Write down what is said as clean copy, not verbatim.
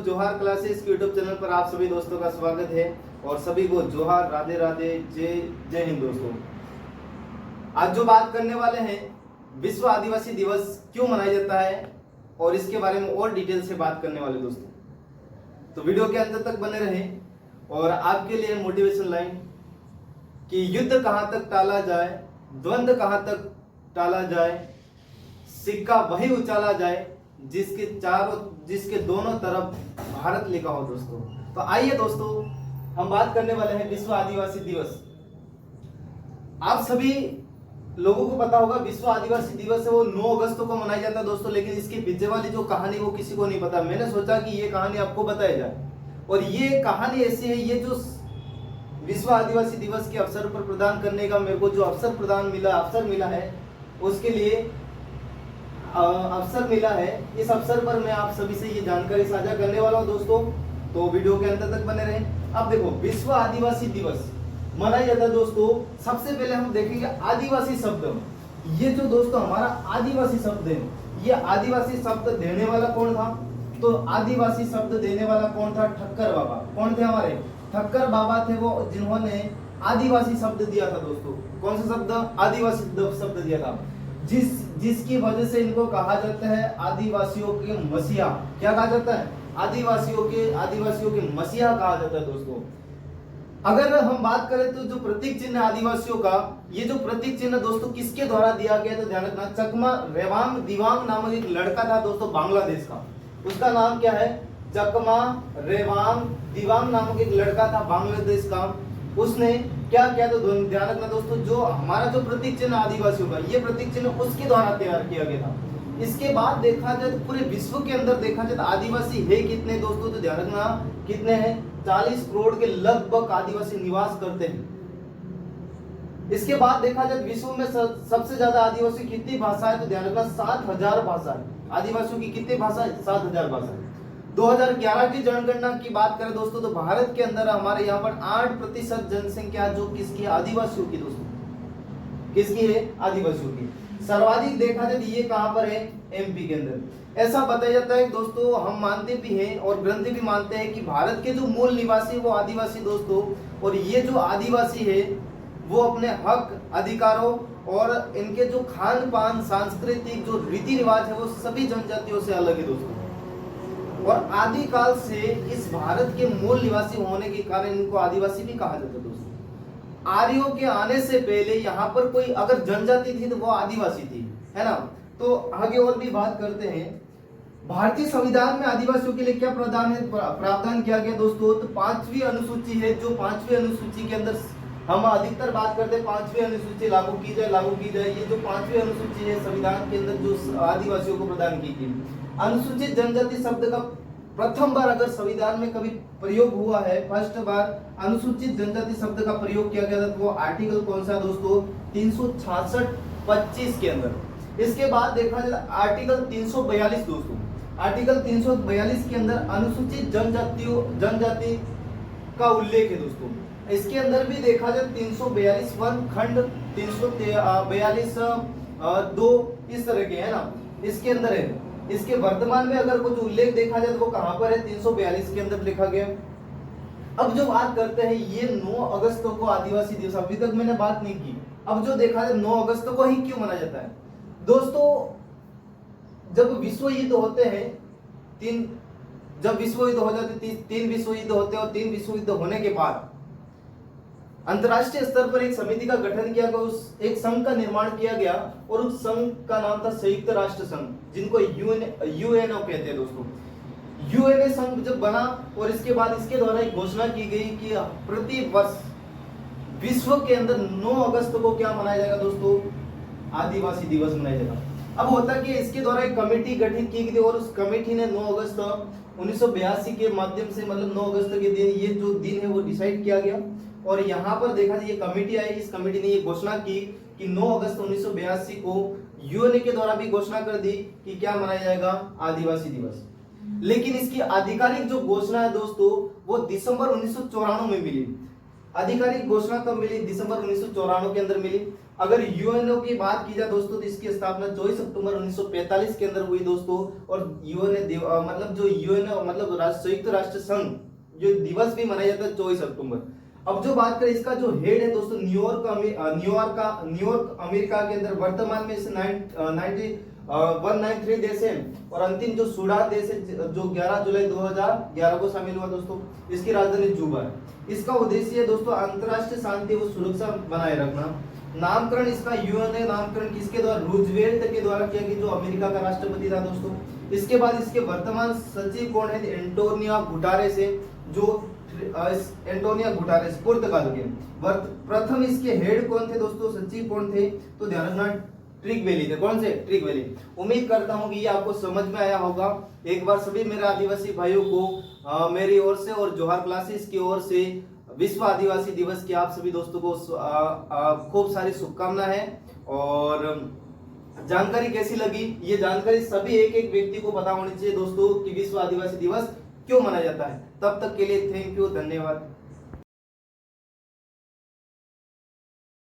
जोहार क्लासेस के YouTube channel पर आप सभी दोस्तों का स्वागत है और सभी को जोहार, राधे राधे, जय जय हिंद। दोस्तों आज जो बात करने वाले हैं, विश्व आदिवासी दिवस क्यों मनाया जाता है और इसके बारे में और डिटेल से बात करने वाले दोस्तों, तो वीडियो के अंत तक बने रहें। और आपके लिए मोटिवेशन लाइन कि युद्ध कहां तक टाला जाए, द्वंद्व कहां तक टाला जाए, सिक्का वही उछाला जाए जिसके दोनों तरफ भारत लिखा हो। दोस्तों तो आइए दोस्तों, हम बात करने वाले हैं विश्व आदिवासी दिवस। आप सभी लोगों को पता होगा विश्व आदिवासी दिवस है वो 9 अगस्त को मनाया जाता है दोस्तों, लेकिन इसके पीछे वाली जो कहानी वो किसी को नहीं पता। मैंने सोचा कि ये कहानी आपको बताई जाए और ये कहानी ऐसी है, ये जो विश्व आदिवासी दिवस के अवसर पर प्रदान करने का मेरे को जो अवसर मिला है उसके लिए अवसर मिला है। इस अवसर पर मैं आप सभी से ये जानकारी साझा करने वाला हूँ दोस्तों, तो वीडियो के अंत तक बने रहें। अब देखो, विश्व आदिवासी दिवस मनाया जाता है दोस्तों। सबसे पहले हम देखेंगे आदिवासी शब्द। ये जो दोस्तों हमारा आदिवासी शब्द है, ये आदिवासी शब्द देने वाला कौन था? तो आदिवासी शब्द देने वाला कौन था? ठक्कर बाबा। कौन थे? हमारे ठक्कर बाबा थे वो, जिन्होंने आदिवासी शब्द दिया था दोस्तों। कौन सा शब्द? आदिवासी शब्द दिया था, जिसकी वजह से इनको कहा जाता है आदिवासियों के मसीहा। क्या कहा जाता है? आदिवासियों के मसीहा कहा जाता है दोस्तों। अगर हम बात करें तो जो प्रतीक चिन्ह आदिवासियों का, ये जो प्रतीक चिन्ह दोस्तों किसके द्वारा दिया गया तो ध्यान रखना, चकमा रेवांग दिवांग नामक एक लड़का था दोस्तों बांग्लादेश का। उसका नाम क्या है? चकमा रेवांग दिवांग नामक एक लड़का था बांग्लादेश का। उसने क्या किया तो ध्यान रखना दोस्तों, जो हमारा जो प्रतीक चिन्ह आदिवासियों का, ये प्रतीक चिन्ह उसके द्वारा तैयार किया गया था। इसके बाद देखा जाए तो पूरे विश्व के अंदर देखा जाए तो आदिवासी है कितने दोस्तों, तो ध्यान रखना कितने हैं? 40 करोड़ के लगभग आदिवासी निवास करते हैं। इसके बाद देखा जाए विश्व में सबसे ज्यादा आदिवासी कितनी भाषा है, तो ध्यान रखना 7000 भाषा है। आदिवासियों की कितनी भाषा है? 7000 भाषा है। 2011 की जनगणना की बात करें दोस्तों, तो भारत के अंदर हमारे यहाँ पर 8% जनसंख्या जो किसकी? आदिवासियों की दोस्तों। किसकी है? आदिवासियों की। सर्वाधिक देखा जाए ये कहां पर है? एमपी के अंदर। ऐसा बताया जाता है दोस्तों, हम मानते भी हैं और ग्रंथ भी मानते हैं कि भारत के जो मूल निवासी वो आदिवासी दोस्तों, और ये जो आदिवासी है वो अपने हक अधिकारों और इनके जो खान पान सांस्कृतिक जो रीति रिवाज है वो सभी जनजातियों से अलग है दोस्तों। और आदिकाल से इस भारत के मूल निवासी होने के कारण इनको आदिवासी भी कहा जाता है दोस्तों। आर्यों के आने से पहले यहाँ पर कोई अगर जनजाति थी तो वो आदिवासी थी, है ना। तो आगे और भी बात करते हैं। भारतीय संविधान में आदिवासियों के लिए क्या प्रावधान किया गया दोस्तों, तो 5वीं अनुसूची है। जो 5वीं अनुसूची के अंदर हम अधिकतर बात करते हैं 5वीं अनुसूची लागू की जाए। ये जो 5वीं अनुसूची है संविधान के अंदर जो आदिवासियों को प्रदान की गई। अनुसूचित जनजाति शब्द का प्रथम बार अगर संविधान में कभी प्रयोग हुआ है, फर्स्ट बार अनुसूचित जनजाति शब्द का प्रयोग किया गया था, तो वो आर्टिकल कौन सा दोस्तों? 366(25) के अंदर। इसके बाद देखा जाए आर्टिकल 342 दोस्तों। आर्टिकल 342 के अंदर अनुसूचित जनजाति का उल्लेख है दोस्तों। इसके अंदर भी देखा जाए 342 खंड 342 2 इस तरह के है ना, इसके अंदर है। इसके वर्तमान में अगर कुछ उल्लेख देखा जाए तो वो कहां पर है? 342 के अंदर लिखा गया। अब जो बात करते हैं ये 9 अगस्त को आदिवासी दिवस, अभी तक मैंने बात नहीं की। अब जो देखा जाए 9 अगस्त को ही क्यों मनाया जाता है दोस्तों? जब विश्व युद्ध होते हैं, तीन विश्व युद्ध होते हैं और 3 विश्व युद्ध होने के बाद अंतरराष्ट्रीय स्तर पर एक समिति का गठन किया गया, उस एक संघ का निर्माण किया गया और उस संघ का नाम था संयुक्त राष्ट्र संघ, जिनको यूएनओ कहते हैं दोस्तों। यूएनओ संघ जब बना और इसके बाद इसके द्वारा एक घोषणा की गई कि प्रति वर्ष विश्व के अंदर 9 अगस्त को क्या मनाया जाएगा दोस्तों? आदिवासी दिवस मनाया जाएगा। अब होता कि इसके द्वारा एक कमेटी गठित की गई और उस कमेटी ने 9 अगस्त 1982 के माध्यम से, मतलब 9 अगस्त के दिन ये जो दिन है वो डिसाइड किया गया। और यहाँ पर देखा जाए ये कमेटी आई, इस कमेटी ने ये घोषणा की कि 9 अगस्त 1982 को यूएनए के द्वारा भी घोषणा कर दी कि क्या मनाया जाएगा? आदिवासी दिवस। लेकिन इसकी आधिकारिक जो घोषणा है दोस्तों वो दिसंबर 1994 में मिली। आधिकारिक घोषणा कब मिली? दिसंबर 1994 के अंदर मिली। अगर यूएनओ की बात की जाए दोस्तों तो इसकी स्थापना 24 अक्टूबर 1945 के अंदर हुई दोस्तों। और यूएनओ मतलब जो यूएनओ मतलब संयुक्त राष्ट्र संघ जो दिवस भी मनाया जाता है 24 अक्टूबर। अब जो बात करें इसका जो हेड है दोस्तों न्यूयॉर्क अमेरिका के अंदर वर्तमान में इसे 193 देश है। और अंतिम जो सूडान देश है जो 11 जुलाई 2011 को शामिल हुआ दोस्तों। इसकी राजधानी जुबा है। इसका उद्देश्य है दोस्तों अंतरराष्ट्रीय शांति व सुरक्षा बनाए रखना। नामकरण इसका यूएनए नामकरण किसके द्वारा? रूजवेल्ट के द्वारा किया गया जो अमेरिका का राष्ट्रपति था दोस्तों। इसके बाद इसके वर्तमान सचिव कौन है? एंटोनियो गुटेरेस है जो एंटोनियो गुटेरेस पुर्तगाल के। प्रथम इसके हेड कौन थे दोस्तों? सचिव कौन थे? तो ध्यान रखना ट्रिग वैली थे। कौन से? ट्रिग वैली। उम्मीद करता हूं कि ये आपको समझ में आया होगा। एक बार सभी मेरे आदिवासी भाइयों को मेरी ओर से और जोहार क्लासेस की ओर से विश्व आदिवासी दिवस की आप सभी दोस्तों को खूब सारी शुभकामनाएं हैं। और जानकारी कैसी लगी? ये जानकारी सभी एक एक व्यक्ति को पता होनी चाहिए दोस्तों कि विश्व आदिवासी दिवस क्यों मनाया जाता है। तब तक के लिए थैंक यू, धन्यवाद।